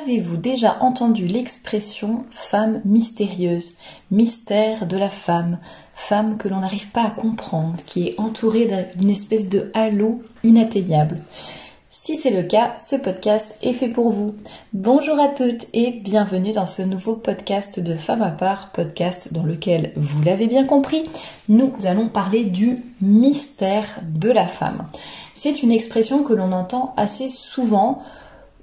Avez-vous déjà entendu l'expression femme mystérieuse, mystère de la femme, femme que l'on n'arrive pas à comprendre, qui est entourée d'une espèce de halo inatteignable? Si c'est le cas, ce podcast est fait pour vous. Bonjour à toutes et bienvenue dans ce nouveau podcast de Femme à part, podcast dans lequel, vous l'avez bien compris, nous allons parler du mystère de la femme. C'est une expression que l'on entend assez souvent.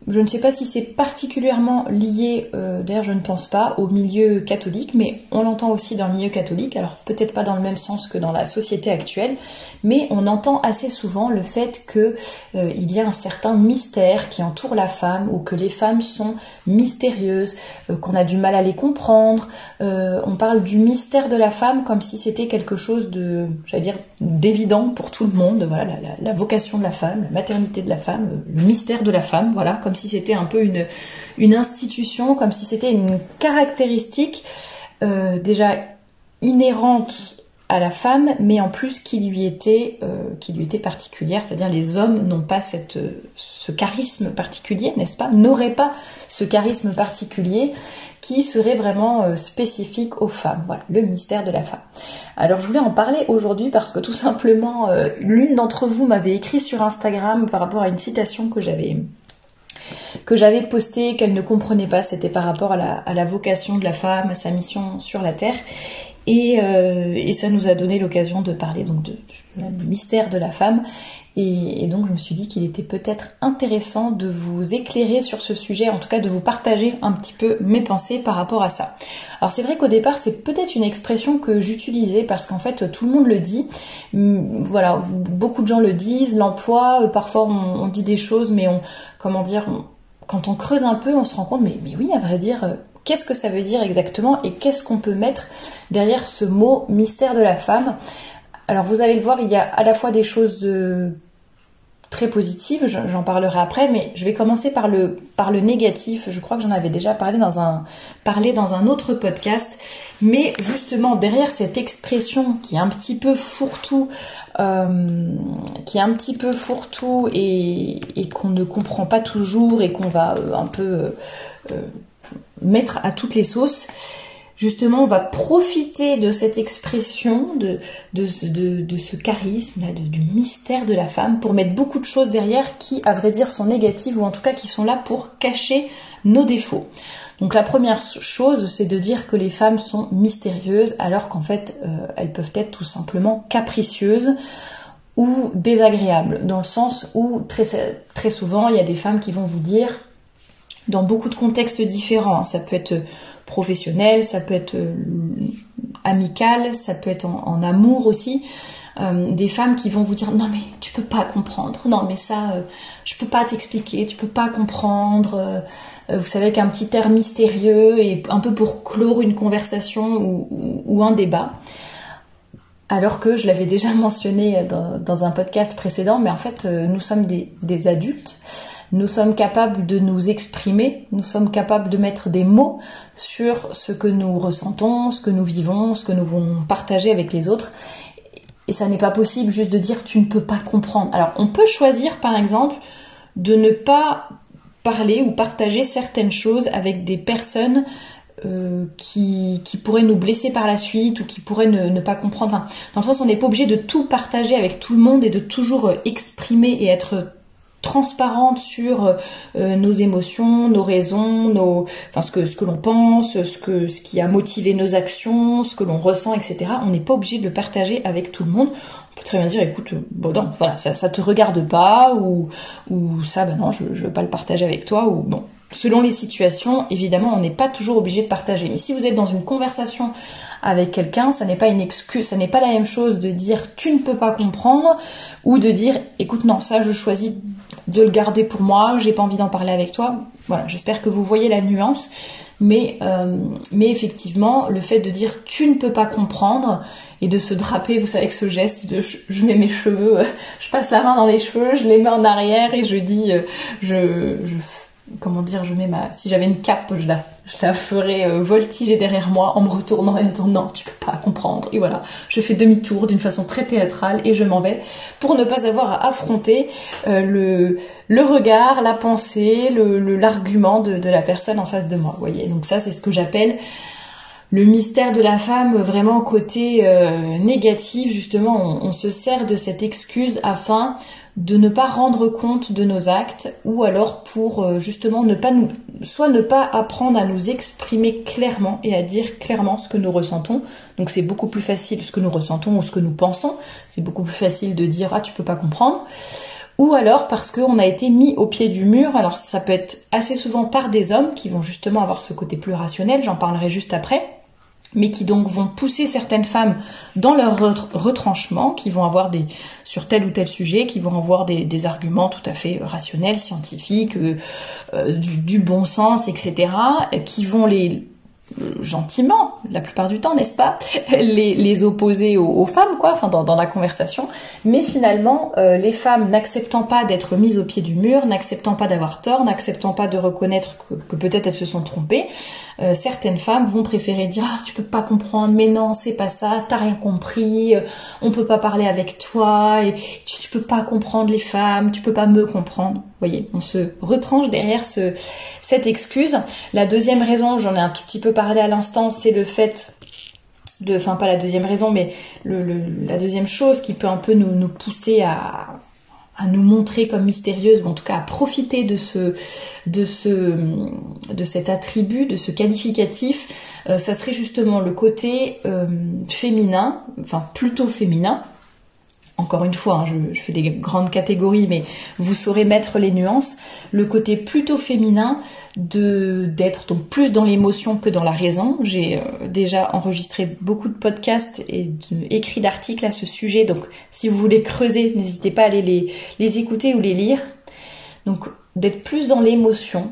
Je ne sais pas si c'est particulièrement lié, d'ailleurs je ne pense pas, au milieu catholique, mais on l'entend aussi dans le milieu catholique, alors peut-être pas dans le même sens que dans la société actuelle, mais on entend assez souvent le fait que il y a un certain mystère qui entoure la femme, ou que les femmes sont mystérieuses, qu'on a du mal à les comprendre. On parle du mystère de la femme comme si c'était quelque chose de, j'allais dire, d'évident pour tout le monde. Voilà, la vocation de la femme, la maternité de la femme, le mystère de la femme, voilà, comme si c'était un peu une institution, comme si c'était une caractéristique déjà inhérente à la femme, mais en plus qui lui était particulière, c'est-à-dire les hommes n'ont pas ce charisme particulier, n'est-ce pas, n'auraient pas ce charisme particulier qui serait vraiment spécifique aux femmes. Voilà, le mystère de la femme. Alors je voulais en parler aujourd'hui parce que tout simplement, l'une d'entre vous m'avait écrit sur Instagram par rapport à une citation que j'avais postée, qu'elle ne comprenait pas, c'était par rapport à la vocation de la femme, à sa mission sur la terre. Et ça nous a donné l'occasion de parler donc du mystère de la femme. Et donc je me suis dit qu'il était peut-être intéressant de vous éclairer sur ce sujet, en tout cas de vous partager un petit peu mes pensées par rapport à ça. Alors c'est vrai qu'au départ c'est peut-être une expression que j'utilisais parce qu'en fait tout le monde le dit. Voilà, beaucoup de gens le disent, l'emploient, parfois on dit des choses, mais quand on creuse un peu, on se rend compte, mais oui, à vrai dire, qu'est-ce que ça veut dire exactement et qu'est-ce qu'on peut mettre derrière ce mot mystère de la femme? Alors vous allez le voir, il y a à la fois des choses très positives, j'en parlerai après, mais je vais commencer par le négatif. Je crois que j'en avais déjà parlé dans un autre podcast, mais justement derrière cette expression qui est un petit peu fourre-tout, et qu'on ne comprend pas toujours et qu'on va un peu mettre à toutes les sauces. Justement, on va profiter de cette expression, de ce charisme, là, du mystère de la femme, pour mettre beaucoup de choses derrière qui, à vrai dire, sont négatives, ou en tout cas qui sont là pour cacher nos défauts. Donc la première chose, c'est de dire que les femmes sont mystérieuses, alors qu'en fait, elles peuvent être tout simplement capricieuses ou désagréables, dans le sens où très souvent, il y a des femmes qui vont vous dire, dans beaucoup de contextes différents, ça peut être professionnel, ça peut être amical, ça peut être en amour aussi, des femmes qui vont vous dire non mais tu peux pas comprendre, non mais ça je peux pas t'expliquer, tu peux pas comprendre, vous savez, qu'un petit air mystérieux et un peu pour clore une conversation ou un débat. Alors que je l'avais déjà mentionné dans un podcast précédent, mais en fait nous sommes des adultes. Nous sommes capables de nous exprimer, nous sommes capables de mettre des mots sur ce que nous ressentons, ce que nous vivons, ce que nous voulons partager avec les autres. Et ça n'est pas possible juste de dire tu ne peux pas comprendre. Alors on peut choisir par exemple de ne pas parler ou partager certaines choses avec des personnes qui pourraient nous blesser par la suite ou qui pourraient ne pas comprendre. Enfin, dans le sens où on n'est pas obligé de tout partager avec tout le monde et de toujours exprimer et être transparente sur nos émotions, nos raisons, ce que l'on pense, ce qui a motivé nos actions, ce que l'on ressent, etc. On n'est pas obligé de le partager avec tout le monde. On peut très bien dire, écoute, bon non, voilà, ça te regarde pas, ou ça, non, je veux pas le partager avec toi, ou bon. Selon les situations, évidemment, on n'est pas toujours obligé de partager. Mais si vous êtes dans une conversation avec quelqu'un, ça n'est pas une excuse, ça n'est pas la même chose de dire tu ne peux pas comprendre, ou de dire écoute, non, ça je choisis de le garder pour moi, j'ai pas envie d'en parler avec toi. Voilà, j'espère que vous voyez la nuance, mais effectivement, le fait de dire tu ne peux pas comprendre et de se draper, vous savez, avec ce geste de je mets mes cheveux, je passe la main dans les cheveux, je les mets en arrière et je dis comment dire, si j'avais une cape, je la ferais voltiger derrière moi en me retournant et en disant non, tu peux pas comprendre. Et voilà, je fais demi-tour d'une façon très théâtrale et je m'en vais pour ne pas avoir à affronter le regard, la pensée, l'argument de la personne en face de moi. Vous voyez, donc ça c'est ce que j'appelle le mystère de la femme, vraiment côté négatif. Justement, on se sert de cette excuse afin de ne pas rendre compte de nos actes, ou alors pour justement ne pas apprendre à nous exprimer clairement et à dire clairement ce que nous ressentons. Donc c'est beaucoup plus facile ce que nous ressentons ou ce que nous pensons, c'est beaucoup plus facile de dire ah tu peux pas comprendre, ou alors parce qu'on a été mis au pied du mur. Alors ça peut être assez souvent par des hommes qui vont justement avoir ce côté plus rationnel, j'en parlerai juste après, mais qui donc vont pousser certaines femmes dans leur retranchement, qui vont avoir sur tel ou tel sujet, qui vont avoir des arguments tout à fait rationnels, scientifiques, du bon sens, etc., qui vont gentiment, la plupart du temps, n'est-ce pas, les opposer aux femmes, quoi, enfin dans la conversation. Mais finalement, les femmes n'acceptant pas d'être mises au pied du mur, n'acceptant pas d'avoir tort, n'acceptant pas de reconnaître que peut-être elles se sont trompées, certaines femmes vont préférer dire ah, tu peux pas comprendre, mais non c'est pas ça, t'as rien compris, on peut pas parler avec toi, et tu peux pas comprendre les femmes, tu peux pas me comprendre. Vous voyez, on se retranche derrière cette excuse. La deuxième raison, j'en ai un tout petit peu parlé à l'instant, c'est le fait enfin pas la deuxième raison, mais la deuxième chose qui peut un peu nous pousser à nous montrer comme mystérieuse, ou en tout cas à profiter de cet attribut, de ce qualificatif, ça serait justement le côté féminin, enfin plutôt féminin. Encore une fois, hein, je fais des grandes catégories, mais vous saurez mettre les nuances. Le côté plutôt féminin d'être donc plus dans l'émotion que dans la raison. J'ai déjà enregistré beaucoup de podcasts et écrit d'articles à ce sujet. Donc, si vous voulez creuser, n'hésitez pas à aller les écouter ou les lire. Donc, d'être plus dans l'émotion,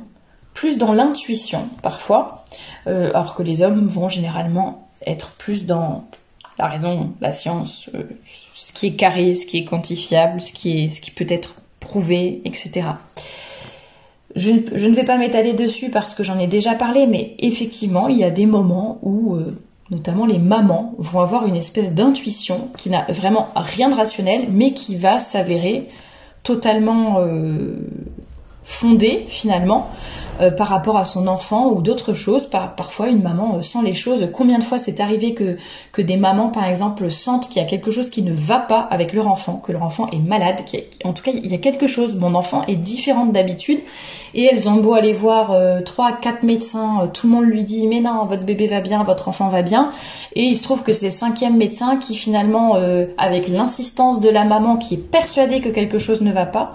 plus dans l'intuition parfois, alors que les hommes vont généralement être plus dans la raison, la science, ce qui est carré, ce qui est quantifiable, ce qui peut être prouvé, etc. Je ne vais pas m'étaler dessus parce que j'en ai déjà parlé, mais effectivement, il y a des moments où, notamment les mamans, vont avoir une espèce d'intuition qui n'a vraiment rien de rationnel, mais qui va s'avérer totalement fondée, finalement, par rapport à son enfant ou d'autres choses. Parfois, une maman sent les choses. Combien de fois c'est arrivé que des mamans, par exemple, sentent qu'il y a quelque chose qui ne va pas avec leur enfant, que leur enfant est malade, en tout cas, il y a quelque chose, mon enfant est différente d'habitude, et elles ont beau aller voir 3-4 médecins, tout le monde lui dit mais non, votre bébé va bien, votre enfant va bien, et il se trouve que c'est le 5e médecin qui finalement, avec l'insistance de la maman qui est persuadée que quelque chose ne va pas,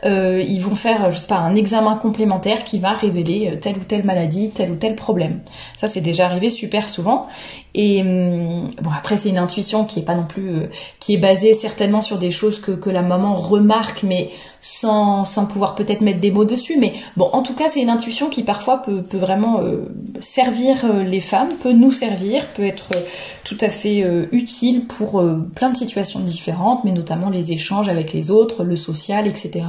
ils vont faire, je sais pas, un examen complémentaire qui va révéler telle ou telle maladie, tel ou tel problème. Ça, c'est déjà arrivé super souvent. Et bon, après, c'est une intuition qui est pas non plus, qui est basée certainement sur des choses que la maman remarque, mais sans pouvoir peut-être mettre des mots dessus. Mais bon, en tout cas, c'est une intuition qui parfois peut vraiment servir les femmes, peut nous servir, peut être tout à fait utile pour plein de situations différentes, mais notamment les échanges avec les autres, le social, etc.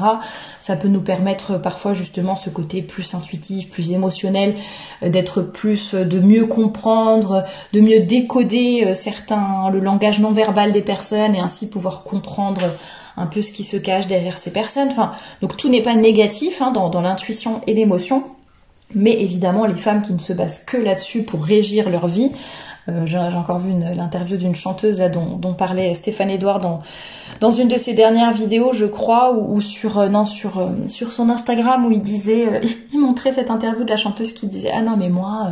Ça peut nous permettre parfois justement ce côté plus intuitif, plus émotionnel, de mieux comprendre, de mieux décoder le langage non verbal des personnes et ainsi pouvoir comprendre un peu ce qui se cache derrière ces personnes. Enfin, donc tout n'est pas négatif dans l'intuition et l'émotion, mais évidemment les femmes qui ne se basent que là-dessus pour régir leur vie. J'ai encore vu l'interview d'une chanteuse dont parlait Stéphane Edouard dans une de ses dernières vidéos, je crois, ou sur son Instagram, où il montrait cette interview de la chanteuse qui disait ah non mais moi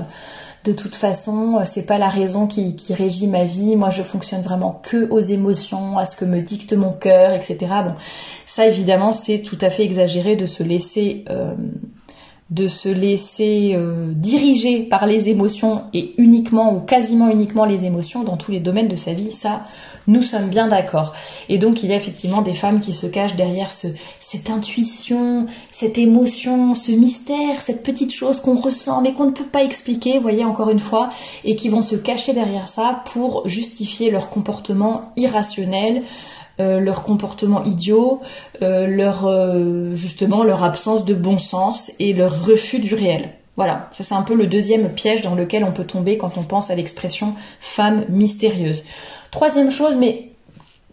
de toute façon, c'est pas la raison qui régit ma vie. Moi, je fonctionne vraiment que aux émotions, à ce que me dicte mon cœur, etc. Bon, ça, évidemment, c'est tout à fait exagéré de se laisser diriger par les émotions, et uniquement ou quasiment uniquement les émotions dans tous les domaines de sa vie. Ça, nous sommes bien d'accord. Et donc, il y a effectivement des femmes qui se cachent derrière cette intuition, cette émotion, ce mystère, cette petite chose qu'on ressent mais qu'on ne peut pas expliquer, vous voyez, encore une fois, et qui vont se cacher derrière ça pour justifier leur comportement irrationnel, leur comportement idiot, justement leur absence de bon sens et leur refus du réel. Voilà, ça c'est un peu le deuxième piège dans lequel on peut tomber quand on pense à l'expression femme mystérieuse. Troisième chose, mais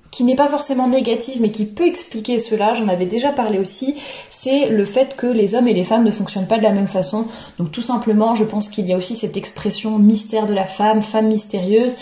qui n'est pas forcément négative, mais qui peut expliquer cela, j'en avais déjà parlé aussi, c'est le fait que les hommes et les femmes ne fonctionnent pas de la même façon. Donc tout simplement, je pense qu'il y a aussi cette expression mystère de la femme, femme mystérieuse,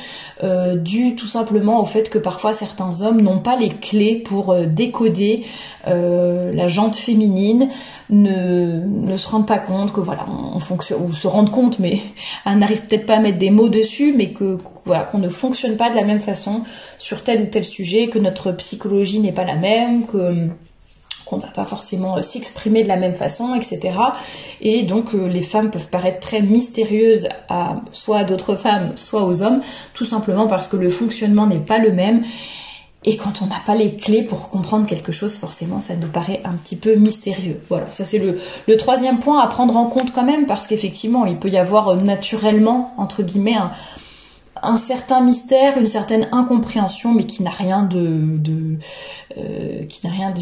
due tout simplement au fait que parfois certains hommes n'ont pas les clés pour décoder la jante féminine, ne se rendent pas compte que voilà, on fonctionne, ou se rendent compte, mais n'arrivent peut-être pas à mettre des mots dessus, mais que voilà, qu'on ne fonctionne pas de la même façon sur tel ou tel sujet, que notre psychologie n'est pas la même, qu'on va pas forcément s'exprimer de la même façon, etc. Et donc les femmes peuvent paraître très mystérieuses soit à d'autres femmes, soit aux hommes, tout simplement parce que le fonctionnement n'est pas le même. Et quand on n'a pas les clés pour comprendre quelque chose, forcément, ça nous paraît un petit peu mystérieux. Voilà, ça c'est le troisième point à prendre en compte quand même, parce qu'effectivement, il peut y avoir naturellement, entre guillemets, un certain mystère, une certaine incompréhension, mais qui n'a rien d'une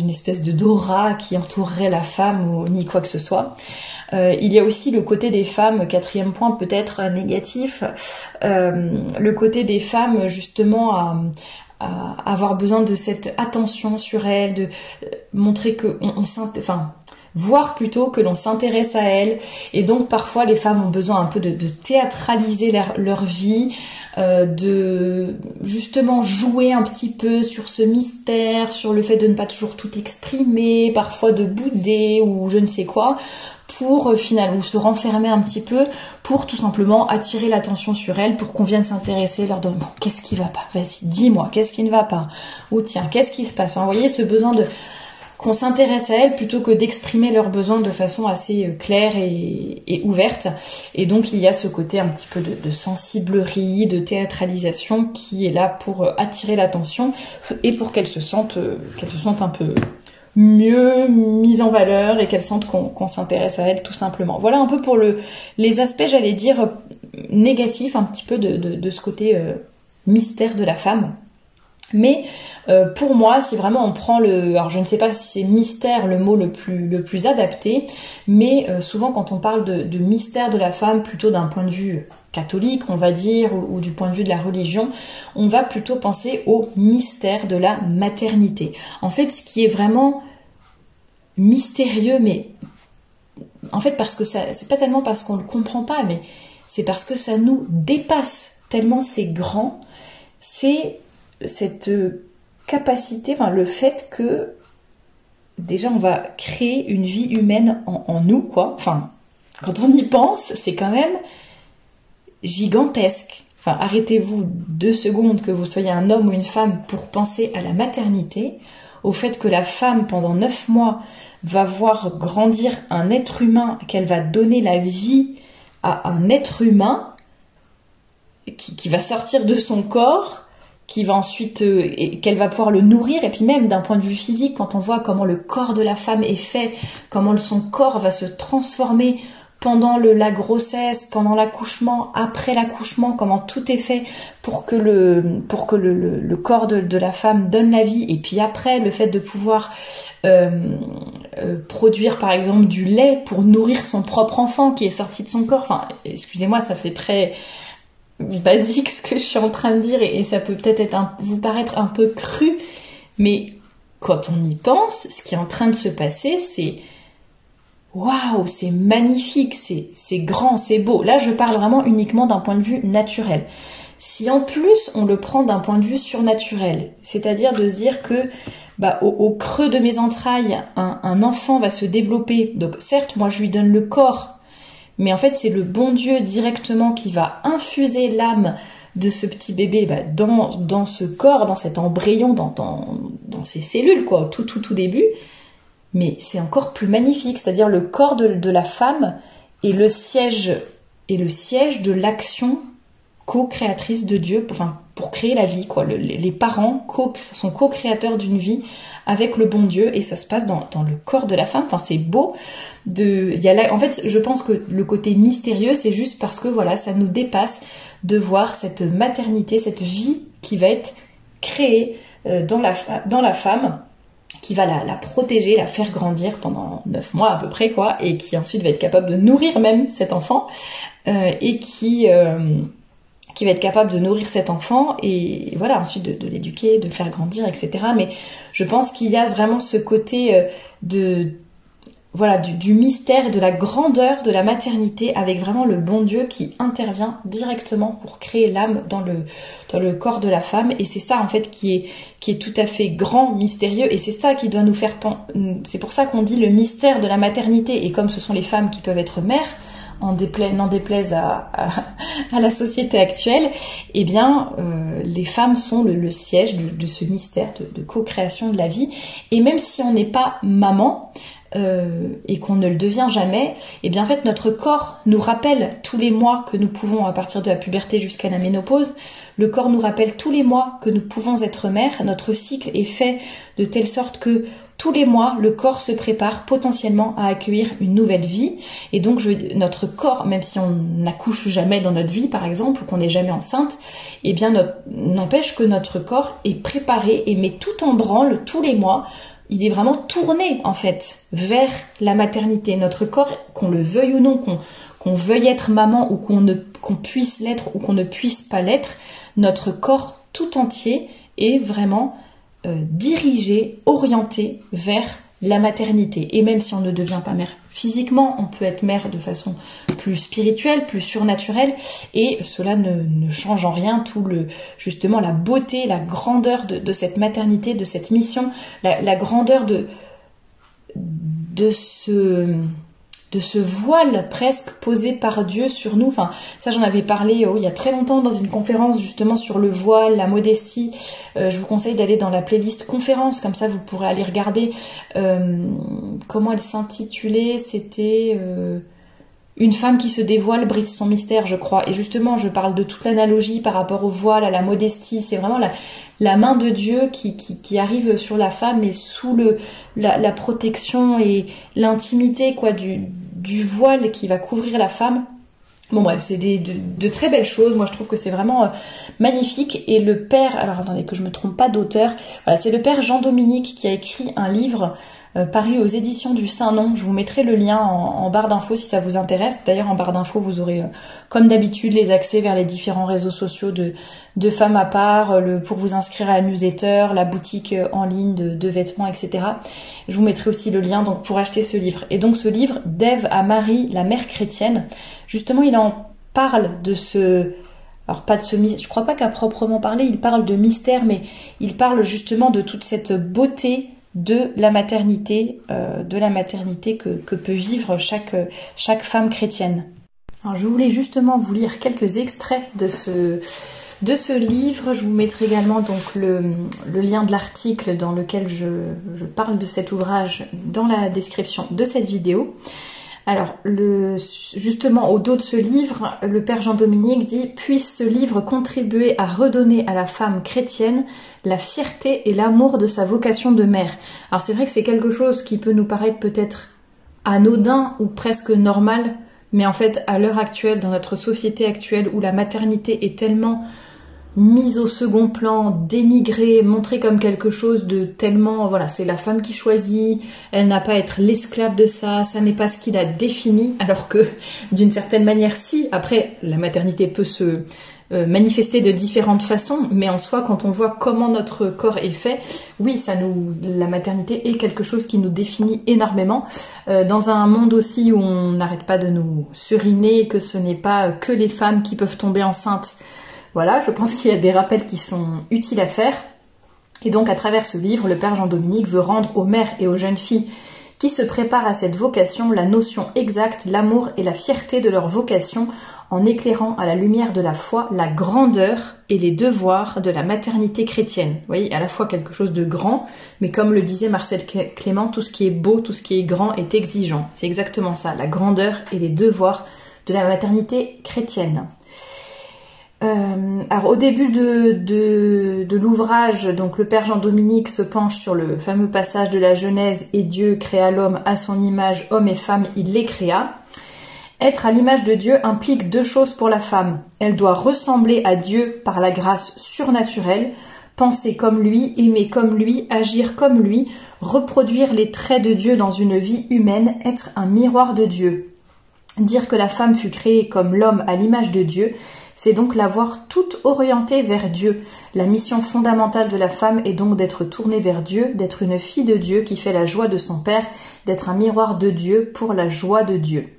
espèce de d'aura qui entourerait la femme ni quoi que ce soit. Il y a aussi le côté des femmes, quatrième point peut-être négatif, le côté des femmes justement à avoir besoin de cette attention sur elles, de montrer que voir plutôt que l'on s'intéresse à elles, et donc parfois les femmes ont besoin un peu de théâtraliser leur vie, de justement jouer un petit peu sur ce mystère, sur le fait de ne pas toujours tout exprimer, parfois de bouder ou je ne sais quoi, pour finalement se renfermer un petit peu, pour tout simplement attirer l'attention sur elles, pour qu'on vienne s'intéresser, leur dire bon, qu'est-ce qui va pas, vas-y, dis-moi, qu'est-ce qui ne va pas, ou tiens, qu'est-ce qui se passe, enfin, vous voyez ce besoin qu'on s'intéresse à elles plutôt que d'exprimer leurs besoins de façon assez claire et ouverte. Et donc il y a ce côté un petit peu de sensiblerie, de théâtralisation qui est là pour attirer l'attention et pour qu'elles se sentent un peu mieux mises en valeur et qu'elles sentent qu'on s'intéresse à elles tout simplement. Voilà un peu pour les aspects, j'allais dire, négatifs un petit peu de ce côté mystère de la femme. Mais pour moi, si vraiment on prend alors je ne sais pas si c'est mystère le mot le plus adapté, mais souvent quand on parle de mystère de la femme, plutôt d'un point de vue catholique, on va dire, ou du point de vue de la religion, on va plutôt penser au mystère de la maternité. En fait, ce qui est vraiment mystérieux, mais en fait parce que c'est pas tellement parce qu'on le comprend pas, mais c'est parce que ça nous dépasse tellement c'est grand, c'est cette capacité, enfin le fait que déjà on va créer une vie humaine en nous, quoi. Enfin, quand on y pense, c'est quand même gigantesque. Enfin, arrêtez-vous 2 secondes, que vous soyez un homme ou une femme, pour penser à la maternité, au fait que la femme, pendant 9 mois, va voir grandir un être humain, qu'elle va donner la vie à un être humain qui va sortir de son corps, qui va ensuite, et qu'elle va pouvoir le nourrir, et puis même d'un point de vue physique, quand on voit comment le corps de la femme est fait, comment son corps va se transformer pendant la grossesse, pendant l'accouchement, après l'accouchement, comment tout est fait pour que le corps de la femme donne la vie, et puis après le fait de pouvoir produire par exemple du lait pour nourrir son propre enfant qui est sorti de son corps. Enfin, excusez-moi, ça fait très basique ce que je suis en train de dire, et ça peut peut-être vous paraître un peu cru, mais quand on y pense, ce qui est en train de se passer, c'est waouh, c'est magnifique, c'est grand, c'est beau. Là, je parle vraiment uniquement d'un point de vue naturel. Si en plus on le prend d'un point de vue surnaturel, c'est-à-dire de se dire que au creux de mes entrailles, un enfant va se développer. Donc certes, moi je lui donne le corps, mais en fait c'est le bon Dieu directement qui va infuser l'âme de ce petit bébé dans ce corps, dans cet embryon, dans ces cellules, quoi, au tout début. Mais c'est encore plus magnifique, c'est-à-dire le corps de la femme est le siège de l'action co-créatrice de Dieu, pour créer la vie, quoi. Les parents sont co-créateurs d'une vie avec le bon Dieu, et ça se passe dans le corps de la femme. Enfin, c'est beau. En fait, je pense que le côté mystérieux, c'est juste parce que voilà, ça nous dépasse de voir cette maternité, cette vie qui va être créée dans la femme, qui va la protéger, la faire grandir pendant 9 mois à peu près, quoi, et qui ensuite va être capable de nourrir même cet enfant, et qui va être capable de nourrir cet enfant, et voilà, ensuite de l'éduquer, de le faire grandir, etc. Mais je pense qu'il y a vraiment ce côté du mystère, de la grandeur de la maternité, avec vraiment le bon Dieu qui intervient directement pour créer l'âme dans le corps de la femme. Et c'est ça en fait qui est tout à fait grand, mystérieux, et c'est ça qui doit nous faire c'est pour ça qu'on dit le mystère de la maternité. Et comme ce sont les femmes qui peuvent être mères, n'en déplaise à la société actuelle, eh bien les femmes sont le siège de ce mystère de co-création de la vie. Et même si on n'est pas maman, et qu'on ne le devient jamais, et bien en fait notre corps nous rappelle tous les mois que nous pouvons, à partir de la puberté jusqu'à la ménopause, le corps nous rappelle tous les mois que nous pouvons être mères. Notre cycle est fait de telle sorte que tous les mois, le corps se prépare potentiellement à accueillir une nouvelle vie. Et donc notre corps, même si on n'accouche jamais dans notre vie par exemple, ou qu'on n'est jamais enceinte, eh bien n'empêche que notre corps est préparé et met tout en branle tous les mois. Il est vraiment tourné en fait vers la maternité. Notre corps, qu'on le veuille ou non, qu'on veuille être maman ou qu'on puisse l'être ou qu'on ne puisse pas l'être, notre corps tout entier est vraiment dirigé, orienté vers la maternité. Et même si on ne devient pas mère physiquement, on peut être mère de façon plus spirituelle, plus surnaturelle, et cela ne change en rien justement la beauté, la grandeur de cette maternité, de cette mission, la grandeur de ce voile presque posé par Dieu sur nous. Enfin, ça j'en avais parlé il y a très longtemps dans une conférence justement sur le voile, la modestie. Je vous conseille d'aller dans la playlist conférence, comme ça vous pourrez aller regarder comment elle s'intitulait. C'était une femme qui se dévoile brise son mystère, je crois. Et justement, je parle de toute l'analogie par rapport au voile, à la modestie. C'est vraiment la main de Dieu qui arrive sur la femme, et sous la protection et l'intimité quoi du voile qui va couvrir la femme. Bon bref, c'est de très belles choses. Moi je trouve que c'est vraiment magnifique. Et le père, alors attendez que je me trompe pas d'auteur, voilà, c'est le père Jean-Dominique qui a écrit un livre paru aux éditions du Saint-Nom. Je vous mettrai le lien en barre d'infos si ça vous intéresse. D'ailleurs en barre d'infos vous aurez comme d'habitude les accès vers les différents réseaux sociaux de Femmes à part, pour vous inscrire à la newsletter, la boutique en ligne de vêtements, etc. Je vous mettrai aussi le lien donc pour acheter ce livre. Et donc ce livre, d'Ève à Marie, la mère chrétienne, justement il en parle de ce... Alors pas de ce... Je crois pas qu'à proprement parler il parle de mystère, mais il parle justement de toute cette beauté de la maternité que peut vivre chaque femme chrétienne. Alors je voulais justement vous lire quelques extraits de ce livre. Je vous mettrai également donc le lien de l'article dans lequel je parle de cet ouvrage dans la description de cette vidéo. Alors, justement, au dos de ce livre, le père Jean-Dominique dit « Puisse ce livre contribuer à redonner à la femme chrétienne la fierté et l'amour de sa vocation de mère. » Alors c'est vrai que c'est quelque chose qui peut nous paraître peut-être anodin ou presque normal, mais en fait, à l'heure actuelle, dans notre société actuelle, où la maternité est tellement mise au second plan, dénigrée, montrée comme quelque chose de tellement... Voilà, c'est la femme qui choisit, elle n'a pas à être l'esclave de ça n'est pas ce qui la définit, alors que d'une certaine manière, si. Après, la maternité peut se manifester de différentes façons, mais en soi, quand on voit comment notre corps est fait, oui, la maternité est quelque chose qui nous définit énormément. Dans un monde aussi où on n'arrête pas de nous seriner, que ce n'est pas que les femmes qui peuvent tomber enceintes. Voilà, je pense qu'il y a des rappels qui sont utiles à faire. Et donc, à travers ce livre, le père Jean-Dominique veut rendre aux mères et aux jeunes filles qui se préparent à cette vocation la notion exacte, l'amour et la fierté de leur vocation, en éclairant à la lumière de la foi la grandeur et les devoirs de la maternité chrétienne. Vous voyez, à la fois quelque chose de grand, mais comme le disait Marcel Clément, tout ce qui est beau, tout ce qui est grand est exigeant. C'est exactement ça, la grandeur et les devoirs de la maternité chrétienne. Alors au début de l'ouvrage, donc le père Jean-Dominique se penche sur le fameux passage de la Genèse « Et Dieu créa l'homme à son image, homme et femme, il les créa ». Être à l'image de Dieu implique deux choses pour la femme. Elle doit ressembler à Dieu par la grâce surnaturelle, penser comme lui, aimer comme lui, agir comme lui, reproduire les traits de Dieu dans une vie humaine, être un miroir de Dieu. Dire que la femme fut créée comme l'homme à l'image de Dieu, c'est donc la voir toute orientée vers Dieu. La mission fondamentale de la femme est donc d'être tournée vers Dieu, d'être une fille de Dieu qui fait la joie de son Père, d'être un miroir de Dieu pour la joie de Dieu.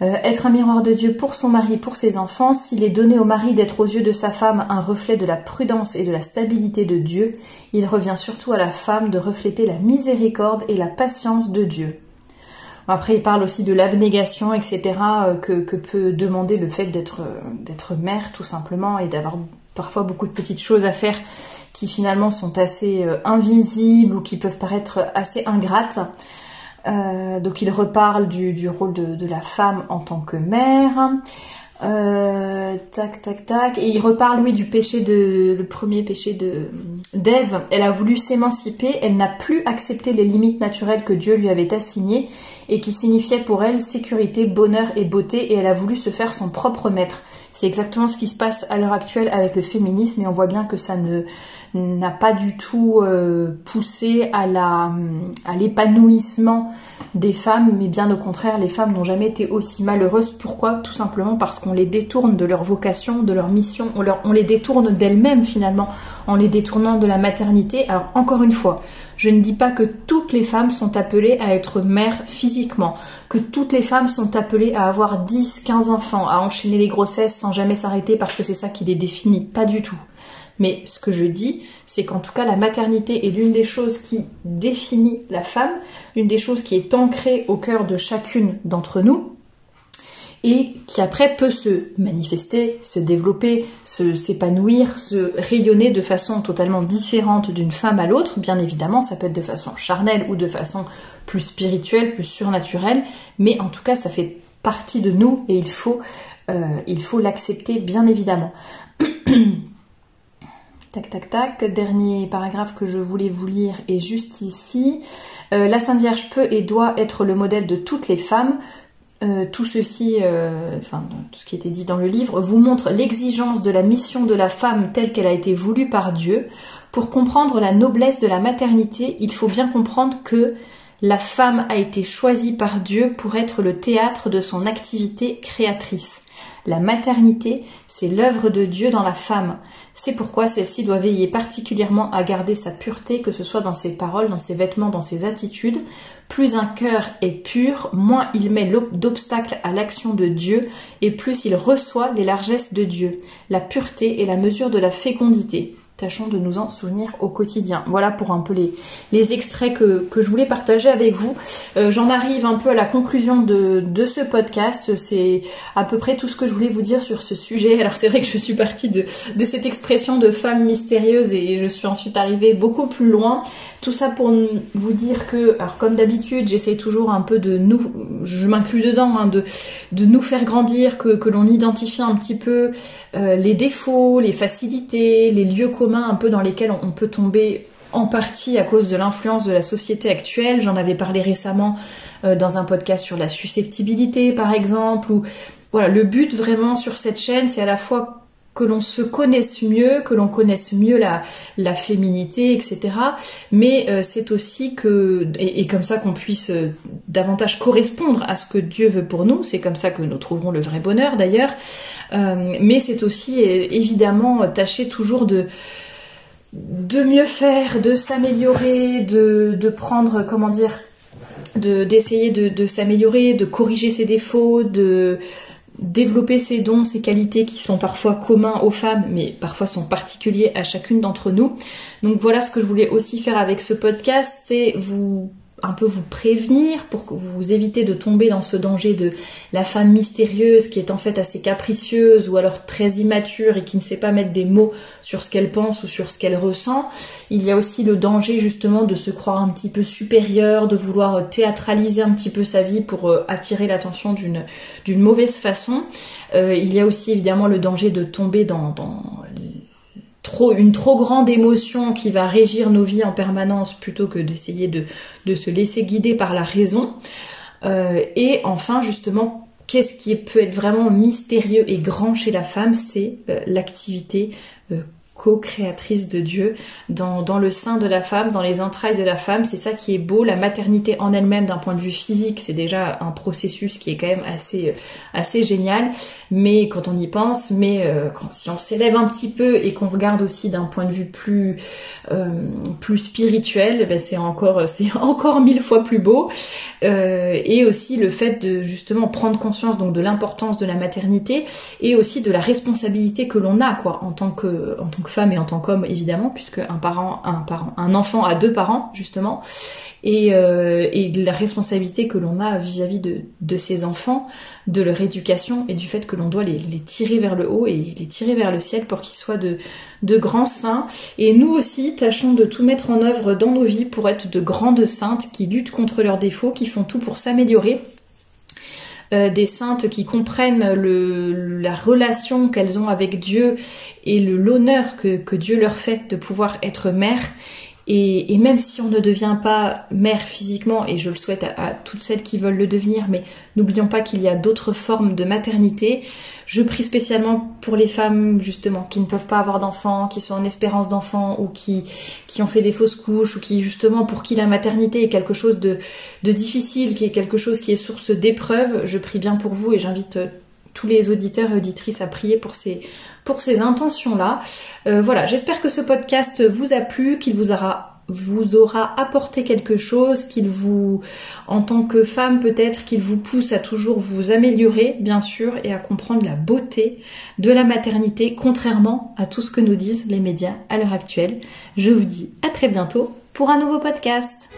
Être un miroir de Dieu pour son mari, pour ses enfants, s'il est donné au mari d'être aux yeux de sa femme un reflet de la prudence et de la stabilité de Dieu, il revient surtout à la femme de refléter la miséricorde et la patience de Dieu. Après, il parle aussi de l'abnégation, etc., que peut demander le fait d'être mère, tout simplement, et d'avoir parfois beaucoup de petites choses à faire qui finalement sont assez invisibles ou qui peuvent paraître assez ingrates. Donc il reparle du rôle de la femme en tant que mère. Et il reparle, oui, du péché le premier péché d'Ève. Elle a voulu s'émanciper, elle n'a plus accepté les limites naturelles que Dieu lui avait assignées et qui signifiaient pour elle sécurité, bonheur et beauté, et elle a voulu se faire son propre maître. C'est exactement ce qui se passe à l'heure actuelle avec le féminisme, et on voit bien que ça n'a pas du tout poussé à l'épanouissement des femmes, mais bien au contraire, les femmes n'ont jamais été aussi malheureuses. Pourquoi? Tout simplement parce qu'on les détourne de leur vocation, de leur mission, on les détourne d'elles-mêmes finalement, en les détournant de la maternité. Alors encore une fois, je ne dis pas que toutes les femmes sont appelées à être mères physiquement, que toutes les femmes sont appelées à avoir 10, 15 enfants, à enchaîner les grossesses sans jamais s'arrêter parce que c'est ça qui les définit, pas du tout. Mais ce que je dis, c'est qu'en tout cas la maternité est l'une des choses qui définit la femme, l'une des choses qui est ancrée au cœur de chacune d'entre nous, et qui après peut se manifester, se développer, s'épanouir, se rayonner de façon totalement différente d'une femme à l'autre. Bien évidemment, ça peut être de façon charnelle ou de façon plus spirituelle, plus surnaturelle, mais en tout cas, ça fait partie de nous et il faut l'accepter, bien évidemment. Dernier paragraphe que je voulais vous lire est juste ici. La Sainte Vierge peut et doit être le modèle de toutes les femmes. Tout ceci, tout ce qui était dit dans le livre, vous montre l'exigence de la mission de la femme telle qu'elle a été voulue par Dieu. Pour comprendre la noblesse de la maternité, il faut bien comprendre que la femme a été choisie par Dieu pour être le théâtre de son activité créatrice. La maternité, c'est l'œuvre de Dieu dans la femme. C'est pourquoi celle-ci doit veiller particulièrement à garder sa pureté, que ce soit dans ses paroles, dans ses vêtements, dans ses attitudes. Plus un cœur est pur, moins il met d'obstacles à l'action de Dieu, et plus il reçoit les largesses de Dieu. La pureté est la mesure de la fécondité. Tâchons de nous en souvenir au quotidien. Voilà pour un peu les extraits que je voulais partager avec vous. J'en arrive un peu à la conclusion de ce podcast. C'est à peu près tout ce que je voulais vous dire sur ce sujet. Alors c'est vrai que je suis partie de cette expression de femme mystérieuse et je suis ensuite arrivée beaucoup plus loin. Tout ça pour vous dire que, alors comme d'habitude, j'essaie toujours un peu je m'inclus dedans, de nous faire grandir, que l'on identifie un petit peu les défauts, les facilités, les lieux communs un peu dans lesquels on peut tomber en partie à cause de l'influence de la société actuelle. J'en avais parlé récemment dans un podcast sur la susceptibilité par exemple, où voilà, le but vraiment sur cette chaîne, c'est à la fois que l'on se connaisse mieux, que l'on connaisse mieux la féminité, etc. Mais c'est aussi et comme ça qu'on puisse davantage correspondre à ce que Dieu veut pour nous. C'est comme ça que nous trouverons le vrai bonheur d'ailleurs. Mais c'est aussi évidemment tâcher toujours de mieux faire, de s'améliorer, de prendre, d'essayer de s'améliorer, de corriger ses défauts, de développer ses dons, ses qualités qui sont parfois communs aux femmes, mais parfois sont particuliers à chacune d'entre nous. Donc voilà ce que je voulais aussi faire avec ce podcast, c'est un peu vous prévenir pour que vous évitez de tomber dans ce danger de la femme mystérieuse qui est en fait assez capricieuse ou alors très immature et qui ne sait pas mettre des mots sur ce qu'elle pense ou sur ce qu'elle ressent. Il y a aussi le danger justement de se croire un petit peu supérieure, de vouloir théâtraliser un petit peu sa vie pour attirer l'attention d'une mauvaise façon. Il y a aussi évidemment le danger de tomber dans une trop grande émotion qui va régir nos vies en permanence plutôt que d'essayer de se laisser guider par la raison. Et enfin, justement, qu'est-ce qui peut être vraiment mystérieux et grand chez la femme, c'est l'activité co-créatrice de Dieu dans le sein de la femme, dans les entrailles de la femme. C'est ça qui est beau. La maternité en elle-même, d'un point de vue physique, c'est déjà un processus qui est quand même assez génial. Mais quand on y pense, si on s'élève un petit peu et qu'on regarde aussi d'un point de vue plus spirituel, c'est encore 1000 fois plus beau. Et aussi le fait de justement prendre conscience donc de l'importance de la maternité et aussi de la responsabilité que l'on a en tant que femme et en tant qu'homme évidemment, puisque un enfant a 2 parents justement, et de la responsabilité que l'on a vis-à-vis de ses enfants, de leur éducation et du fait que l'on doit les tirer vers le haut et les tirer vers le ciel pour qu'ils soient de grands saints. Et nous aussi, tâchons de tout mettre en œuvre dans nos vies pour être de grandes saintes qui luttent contre leurs défauts, qui font tout pour s'améliorer. Des saintes qui comprennent la relation qu'elles ont avec Dieu et l'honneur que Dieu leur fait de pouvoir être mère. Et même si on ne devient pas mère physiquement, et je le souhaite à toutes celles qui veulent le devenir, mais n'oublions pas qu'il y a d'autres formes de maternité. Je prie spécialement pour les femmes justement qui ne peuvent pas avoir d'enfants, qui sont en espérance d'enfants ou qui ont fait des fausses couches, ou qui justement pour qui la maternité est quelque chose de difficile, qui est quelque chose qui est source d'épreuves. Je prie bien pour vous et j'invite tous les auditeurs et auditrices à prier pour ces intentions-là. Voilà, j'espère que ce podcast vous a plu, qu'il vous aura apporté quelque chose, qu'il vous, en tant que femme peut-être, qu'il vous pousse à toujours vous améliorer, bien sûr, et à comprendre la beauté de la maternité, contrairement à tout ce que nous disent les médias à l'heure actuelle. Je vous dis à très bientôt pour un nouveau podcast.